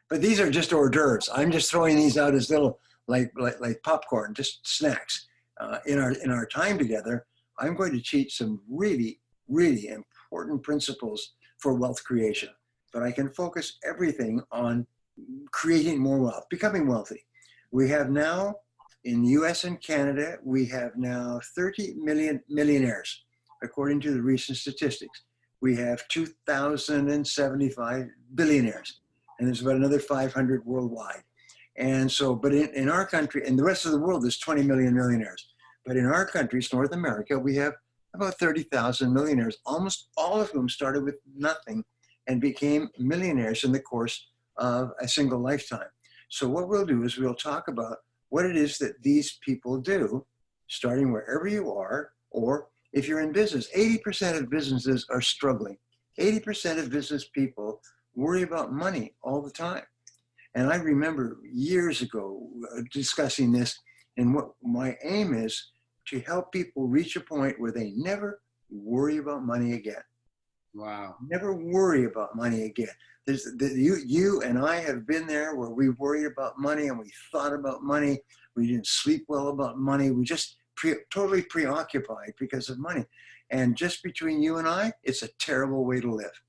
But these are just hors d'oeuvres. I'm just throwing these out as little, like popcorn, just snacks. In our time together, I'm going to teach some really, really important principles for wealth creation. But I can focus everything on creating more wealth, becoming wealthy. We have now, in the US and Canada, we have now 30 million millionaires, according to the recent statistics. We have 2,075 billionaires, and there's about another 500 worldwide. And so, but in our country, and the rest of the world, there's 20 million millionaires. But in our countries, North America, we have about 30,000 millionaires, almost all of whom started with nothing and became millionaires in the course of a single lifetime. So what we'll do is we'll talk about what it is that these people do, starting wherever you are, or if you're in business. 80% of businesses are struggling. 80% of business people worry about money all the time. And I remember years ago discussing this, and what my aim is to help people reach a point where they never worry about money again. Wow. Never worry about money again. You and I have been there where we worried about money and we thought about money. We didn't sleep well about money. We just totally preoccupied because of money. And just between you and I, it's a terrible way to live.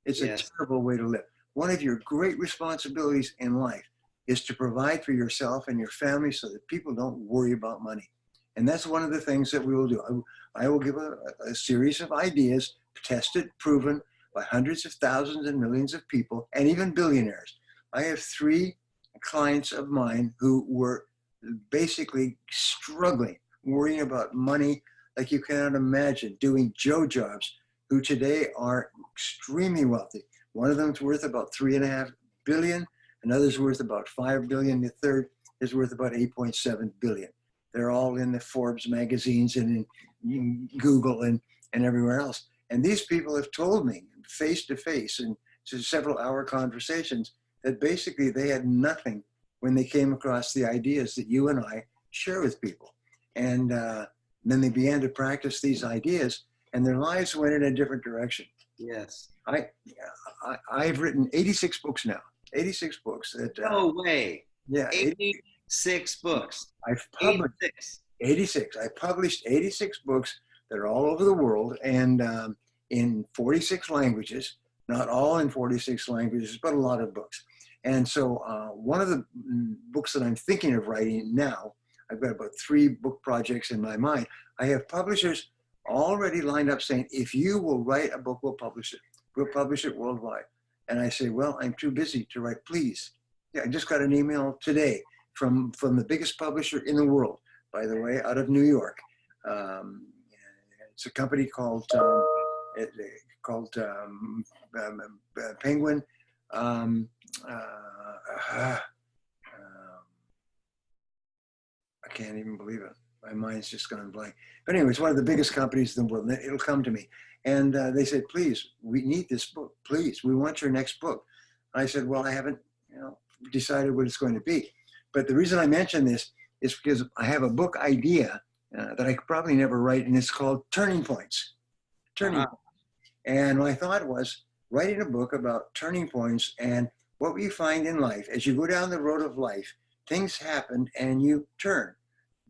It's a terrible way to live. One of your great responsibilities in life is to provide for yourself and your family so that people don't worry about money. And that's one of the things that we will do. I will give a series of ideas, tested, proven by hundreds of thousands and millions of people, and even billionaires. I have 3 clients of mine who were basically struggling, worrying about money like you cannot imagine, doing Joe jobs, who today are extremely wealthy. One of them's worth about $3.5 billion. Another's worth about $5 billion. The third is worth about $8.7 billion. They're all in the Forbes magazines and in Google and everywhere else. And these people have told me face to face in several hour conversations that basically they had nothing when they came across the ideas that you and I share with people. And then they began to practice these ideas and their lives went in a different direction. Yes. I've written 86 books now. 86 books. No way. Yeah. 86 books. I've published 86. I published 86 books that are all over the world and in 46 languages, not all in 46 languages, but a lot of books. And so one of the books that I'm thinking of writing now, I've got about 3 book projects in my mind. I have publishers already lined up saying, if you will write a book, we'll publish it. We'll publish it worldwide. And I say, well, I'm too busy to write, please. Yeah, I just got an email today from the biggest publisher in the world, by the way, out of New York. It's a company called Penguin. I can't even believe it. My mind's just gone blank. But anyway, it's one of the biggest companies in the world. It'll come to me. And they said, please, we need this book. Please, we want your next book. I said, well, I haven't decided what it's going to be. But the reason I mention this is because I have a book idea that I could probably never write, and it's called Turning Points. Turning Points. And my thought was writing a book about turning points and what we find in life. As you go down the road of life, things happen and you turn.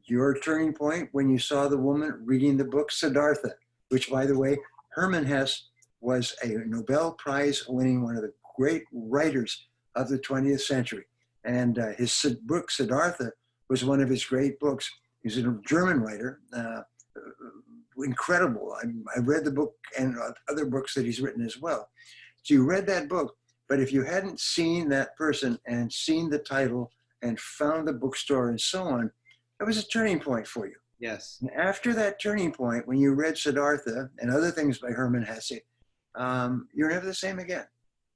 Your turning point when you saw the woman reading the book Siddhartha, which, by the way, Hermann Hesse was a Nobel Prize winning, one of the great writers of the 20th century. And his book Siddhartha was one of his great books. He's a German writer, incredible. I read the book and other books that he's written as well. So you read that book, but if you hadn't seen that person and seen the title and found the bookstore and so on, that was a turning point for you. Yes. And after that turning point, when you read Siddhartha and other things by Hermann Hesse, you're never the same again.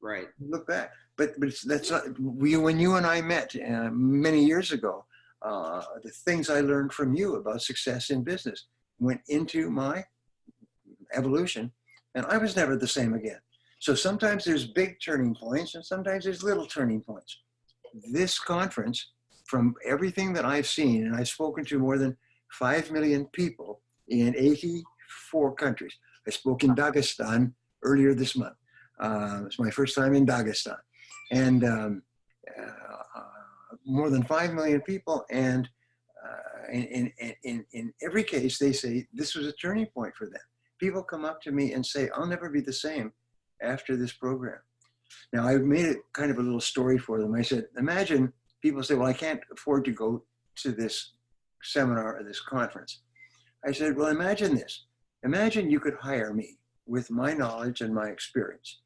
Right. Look back. But that's not, when you and I met many years ago, the things I learned from you about success in business went into my evolution, and I was never the same again. So sometimes there's big turning points and sometimes there's little turning points. This conference, from everything that I've seen, and I've spoken to more than 5 million people in 84 countries. I spoke in Dagestan earlier this month. It's my first time in Dagestan. And more than 5 million people. And in every case, they say this was a turning point for them. People come up to me and say, I'll never be the same after this program. Now, I made it kind of a little story for them. I said, imagine people say, well, I can't afford to go to this seminar or this conference. I said, well, imagine this. Imagine you could hire me with my knowledge and my experience.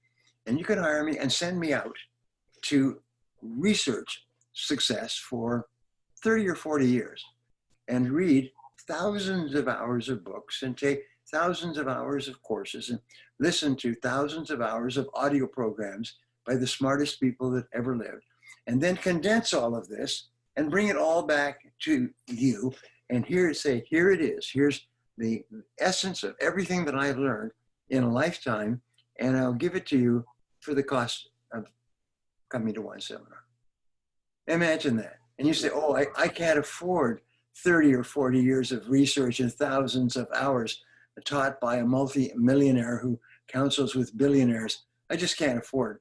And you could hire me and send me out to research success for 30 or 40 years and read thousands of hours of books and take thousands of hours of courses and listen to thousands of hours of audio programs by the smartest people that ever lived, and then condense all of this and bring it all back to you. And here it is. Here's the essence of everything that I've learned in a lifetime, and I'll give it to you for the cost of coming to one seminar. Imagine that. And you say, oh, I can't afford 30 or 40 years of research and thousands of hours taught by a multi-millionaire who counsels with billionaires. I just can't afford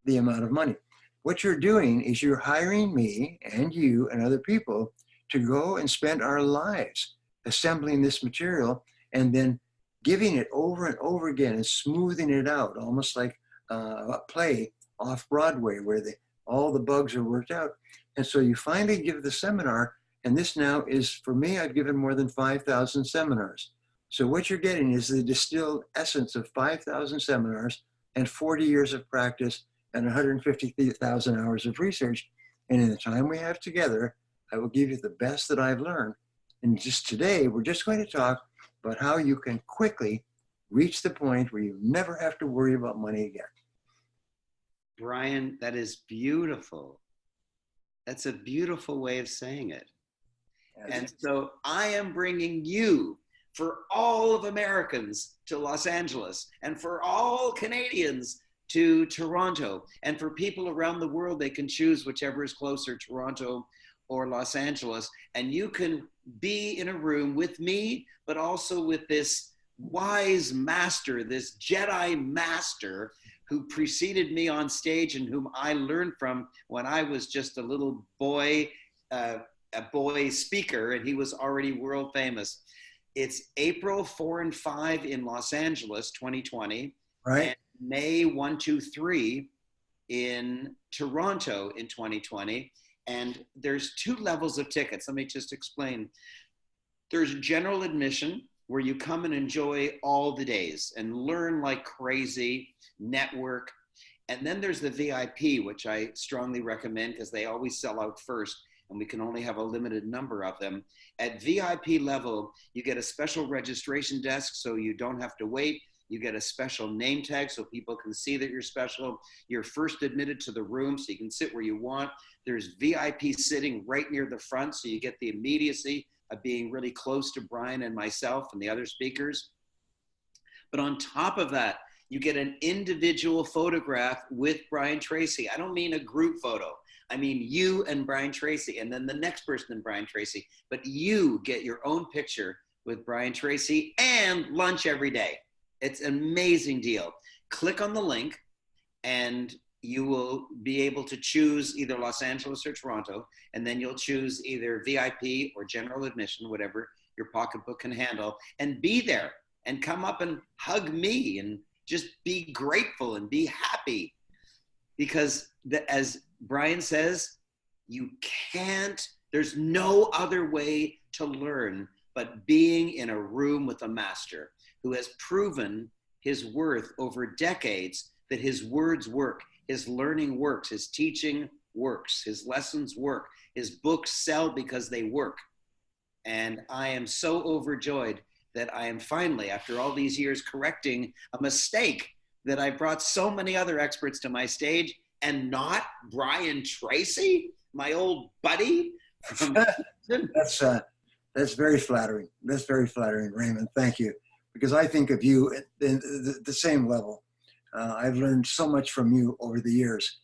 the amount of money. What you're doing is you're hiring me and you and other people to go and spend our lives assembling this material and then giving it over and over again and smoothing it out, almost like a play off Broadway where all the bugs are worked out. And so you finally give the seminar, and this now is, for me, I've given more than 5,000 seminars. So what you're getting is the distilled essence of 5,000 seminars and 40 years of practice and 150,000 hours of research. And in the time we have together, I will give you the best that I've learned. And just today, we're just going to talk about how you can quickly reach the point where you never have to worry about money again. Brian, that is beautiful. That's a beautiful way of saying it. And so I am bringing you, for all of Americans, to Los Angeles, and for all Canadians to Toronto, and for people around the world, they can choose whichever is closer, Toronto or Los Angeles. And you can be in a room with me, but also with this wise master, this Jedi master who preceded me on stage and whom I learned from when I was just a little boy, a boy speaker, and he was already world famous. It's April 4 and 5 in Los Angeles, 2020. Right. And May 1, 2, 3 in Toronto in 2020. And there's 2 levels of tickets. Let me just explain. There's general admission, where you come and enjoy all the days and learn like crazy, network. And then there's the VIP, which I strongly recommend because they always sell out first and we can only have a limited number of them. At VIP level, you get a special registration desk so you don't have to wait. You get a special name tag so people can see that you're special. You're first admitted to the room so you can sit where you want. There's VIP sitting right near the front so you get the immediacy of being really close to Brian and myself and the other speakers. But on top of that, you get an individual photograph with Brian Tracy. I don't mean a group photo. I mean you and Brian Tracy, and then the next person and Brian Tracy. But you get your own picture with Brian Tracy and lunch every day. It's an amazing deal. Click on the link and you will be able to choose either Los Angeles or Toronto, and then you'll choose either VIP or general admission, whatever your pocketbook can handle, and be there and come up and hug me and just be grateful and be happy. Because as Brian says, there's no other way to learn but being in a room with a master who has proven his worth over decades, that his words work. His learning works, his teaching works, his lessons work, his books sell because they work. And I am so overjoyed that I am finally, after all these years, correcting a mistake that I brought so many other experts to my stage and not Brian Tracy, my old buddy. That's very flattering. That's very flattering, Raymond. Thank you. Because I think of you at the same level. I've learned so much from you over the years.